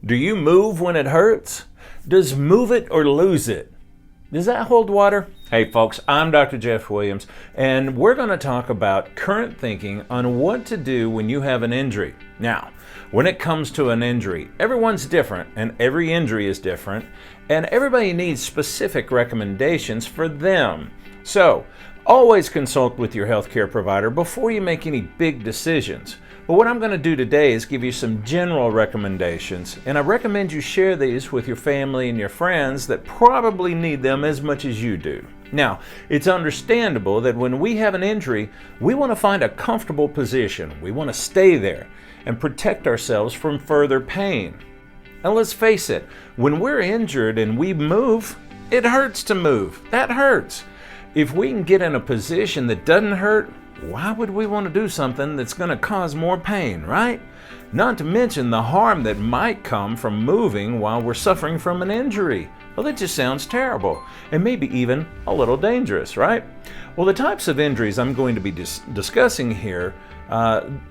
Do you move when it hurts? Does move it or lose it? Does that hold water? Hey folks, I'm Dr. Jeff Williams, and we're going to talk about current thinking on what to do when you have an injury. Now, when it comes to an injury, everyone's different and every injury is different, and everybody needs specific recommendations for them. So, always consult with your healthcare provider before you make any big decisions. But what I'm going to do today is give you some general recommendations, and I recommend you share these with your family and your friends that probably need them as much as you do. Now, it's understandable that when we have an injury, we want to find a comfortable position. We want to stay there and protect ourselves from further pain. And let's face it, when we're injured and we move, it hurts to move. That hurts. If we can get in a position that doesn't hurt, why would we want to do something that's going to cause more pain, right? Not to mention the harm that might come from moving while we're suffering from an injury. Well, that just sounds terrible and maybe even a little dangerous, right? Well, the types of injuries I'm going to be discussing here,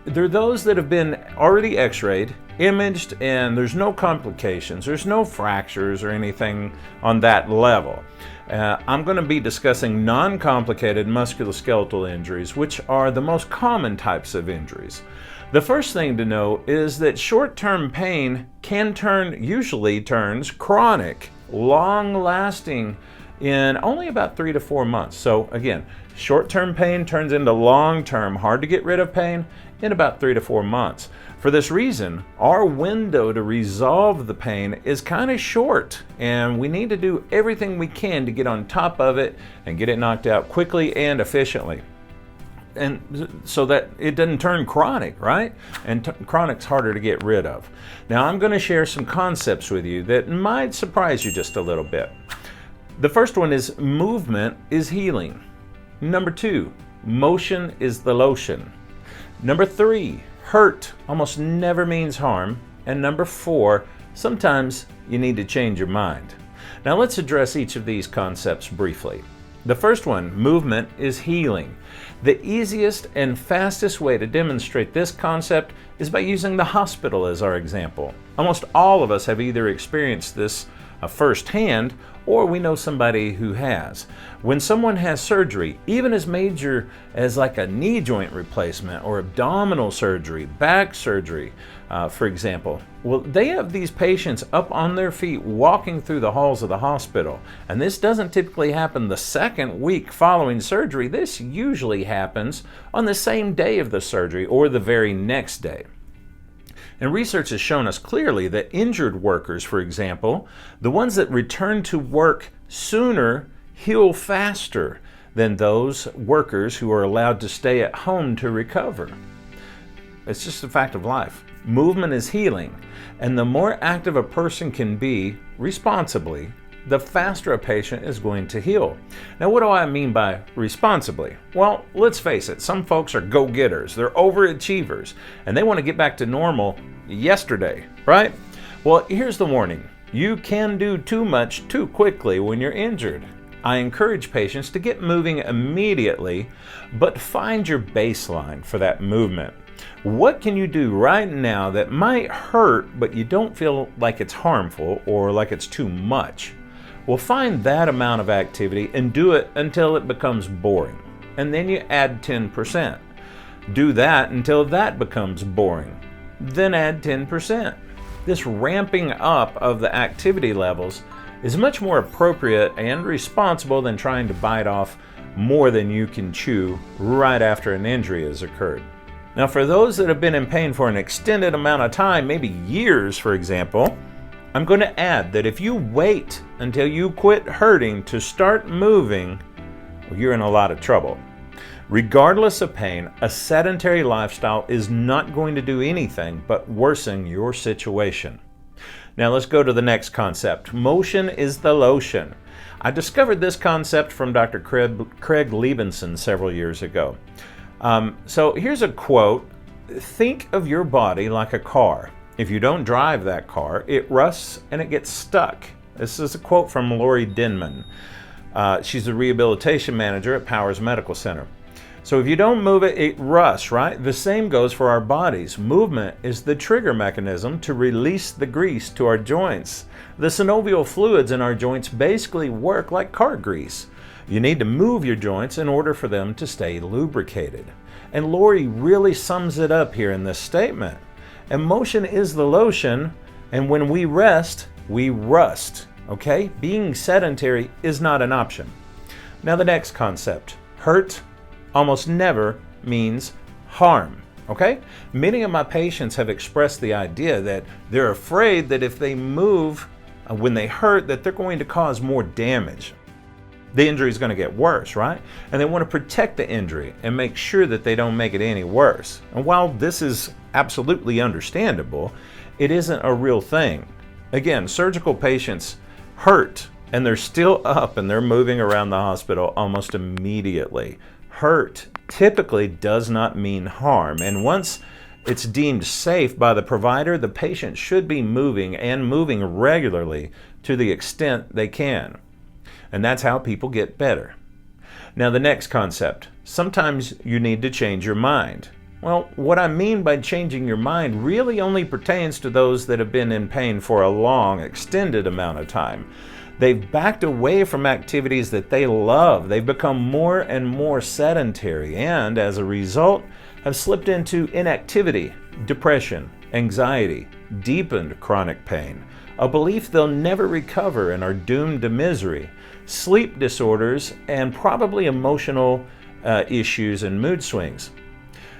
they're those that have been already x-rayed, imaged, and there's no complications, there's no fractures or anything on that level. I'm going to be discussing non-complicated musculoskeletal injuries, which are the most common types of injuries. The first thing to know is that short-term pain usually turns chronic, long-lasting in only about 3 to 4 months. So again, short-term pain turns into long-term, hard to get rid of pain in about 3 to 4 months. For this reason, our window to resolve the pain is kind of short, and we need to do everything we can to get on top of it and get it knocked out quickly and efficiently. And so that it doesn't turn chronic, right? And chronic's harder to get rid of. Now, I'm going to share some concepts with you that might surprise you just a little bit. The first one is movement is healing. Number 2, motion is the lotion. Number 3, hurt almost never means harm. And number 4, sometimes you need to change your mind. Now let's address each of these concepts briefly. The first one, movement is healing. The easiest and fastest way to demonstrate this concept is by using the hospital as our example. Almost all of us have either experienced this firsthand, or we know somebody who has. When someone has surgery, even as major as like a knee joint replacement or abdominal surgery, back surgery, for example, well, they have these patients up on their feet walking through the halls of the hospital. And this doesn't typically happen the second week following surgery. This usually happens on the same day of the surgery or the very next day. And research has shown us clearly that injured workers, for example, the ones that return to work sooner heal faster than those workers who are allowed to stay at home to recover. It's just a fact of life. Movement is healing, and the more active a person can be responsibly, the faster a patient is going to heal. Now, what do I mean by responsibly? Well, let's face it, some folks are go-getters, they're overachievers, and they want to get back to normal yesterday, right? Well, here's the warning. You can do too much too quickly when you're injured. I encourage patients to get moving immediately, but find your baseline for that movement. What can you do right now that might hurt, but you don't feel like it's harmful or like it's too much? Well, find that amount of activity and do it until it becomes boring. And then you add 10%. Do that until that becomes boring. Then add 10%. This ramping up of the activity levels is much more appropriate and responsible than trying to bite off more than you can chew right after an injury has occurred. Now, for those that have been in pain for an extended amount of time, maybe years, for example, I'm going to add that if you wait until you quit hurting to start moving, well, you're in a lot of trouble. Regardless of pain, a sedentary lifestyle is not going to do anything but worsen your situation. Now let's go to the next concept. Motion is the lotion. I discovered this concept from Dr. Craig Liebenson several years ago. So here's a quote. Think of your body like a car. If you don't drive that car, it rusts and it gets stuck. This is a quote from Lori Denman. She's the rehabilitation manager at Powers Medical Center. So if you don't move it, it rusts, right? The same goes for our bodies. Movement is the trigger mechanism to release the grease to our joints. The synovial fluids in our joints basically work like car grease. You need to move your joints in order for them to stay lubricated. And Lori really sums it up here in this statement. And motion is the lotion, and when we rest, we rust, okay? Being sedentary is not an option. Now the next concept, hurt almost never means harm, okay? Many of my patients have expressed the idea that they're afraid that if they move when they hurt, that they're going to cause more damage. The injury is going to get worse, right? And they want to protect the injury and make sure that they don't make it any worse. And while this is absolutely understandable, it isn't a real thing. Again, surgical patients hurt and they're still up and they're moving around the hospital almost immediately. Hurt typically does not mean harm. And once it's deemed safe by the provider, the patient should be moving and moving regularly to the extent they can. And that's how people get better. Now the next concept, sometimes you need to change your mind. Well, what I mean by changing your mind really only pertains to those that have been in pain for a long, extended amount of time. They've backed away from activities that they love. They've become more and more sedentary and, as a result, have slipped into inactivity, depression, anxiety, deepened chronic pain, a belief they'll never recover and are doomed to misery, sleep disorders, and probably emotional issues and mood swings.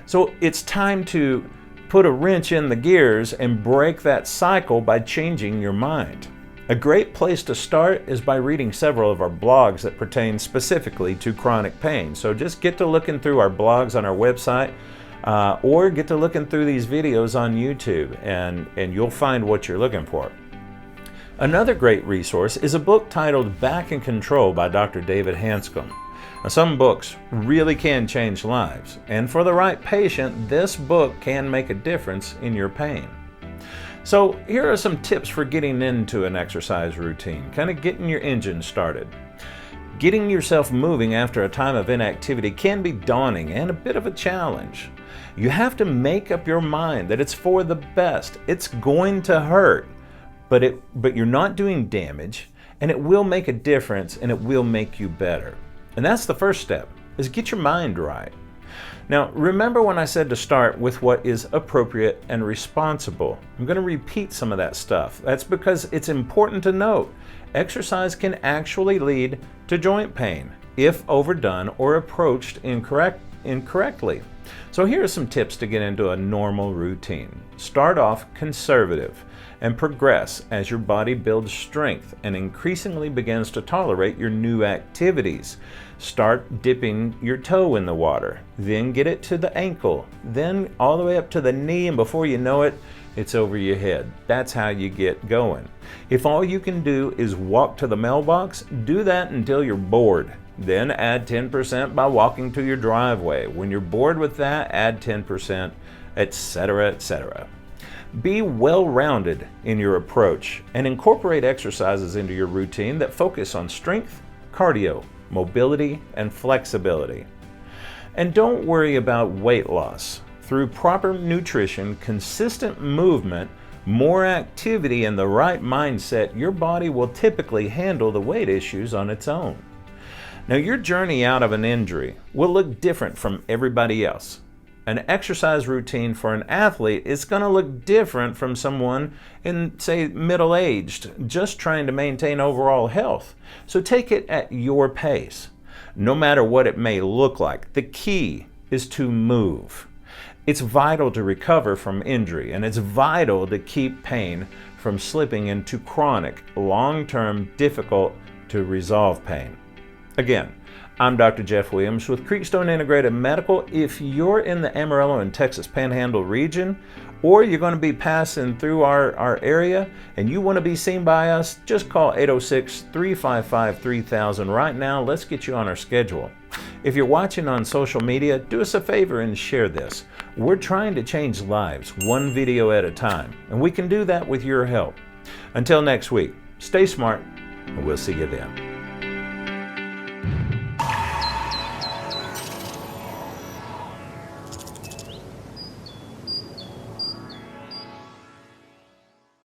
So it's time to put a wrench in the gears and break that cycle by changing your mind. A great place to start is by reading several of our blogs that pertain specifically to chronic pain. So just get to looking through our blogs on our website or get to looking through these videos on YouTube and you'll find what you're looking for. Another great resource is a book titled Back in Control by Dr. David Hanscom. Now, some books really can change lives, and for the right patient, this book can make a difference in your pain. So here are some tips for getting into an exercise routine, kind of getting your engine started. Getting yourself moving after a time of inactivity can be daunting and a bit of a challenge. You have to make up your mind that it's for the best. It's going to hurt. But you're not doing damage, and it will make a difference, and it will make you better. And that's the first step, is get your mind right. Now, remember when I said to start with what is appropriate and responsible? I'm going to repeat some of that stuff. That's because it's important to note. Exercise can actually lead to joint pain if overdone or approached incorrectly. So here are some tips to get into a normal routine. Start off conservative and progress as your body builds strength and increasingly begins to tolerate your new activities. Start dipping your toe in the water, then get it to the ankle, then all the way up to the knee, and before you know it, it's over your head. That's how you get going. If all you can do is walk to the mailbox, do that until you're bored. Then add 10% by walking to your driveway. When you're bored with that, add 10%, etc., etc. Be well-rounded in your approach and incorporate exercises into your routine that focus on strength, cardio, mobility, and flexibility. And don't worry about weight loss. Through proper nutrition, consistent movement, more activity, and the right mindset, your body will typically handle the weight issues on its own. Now, your journey out of an injury will look different from everybody else. An exercise routine for an athlete is going to look different from someone in, say, middle-aged, just trying to maintain overall health. So take it at your pace. No matter what it may look like, the key is to move. It's vital to recover from injury, and it's vital to keep pain from slipping into chronic, long-term, difficult to resolve pain. Again, I'm Dr. Jeff Williams with Creekstone Integrated Medical. If you're in the Amarillo and Texas Panhandle region, or you're going to be passing through our area and you want to be seen by us, just call 806-355-3000 right now. Let's get you on our schedule. If you're watching on social media, do us a favor and share this. We're trying to change lives one video at a time, and we can do that with your help. Until next week, stay smart, and we'll see you then.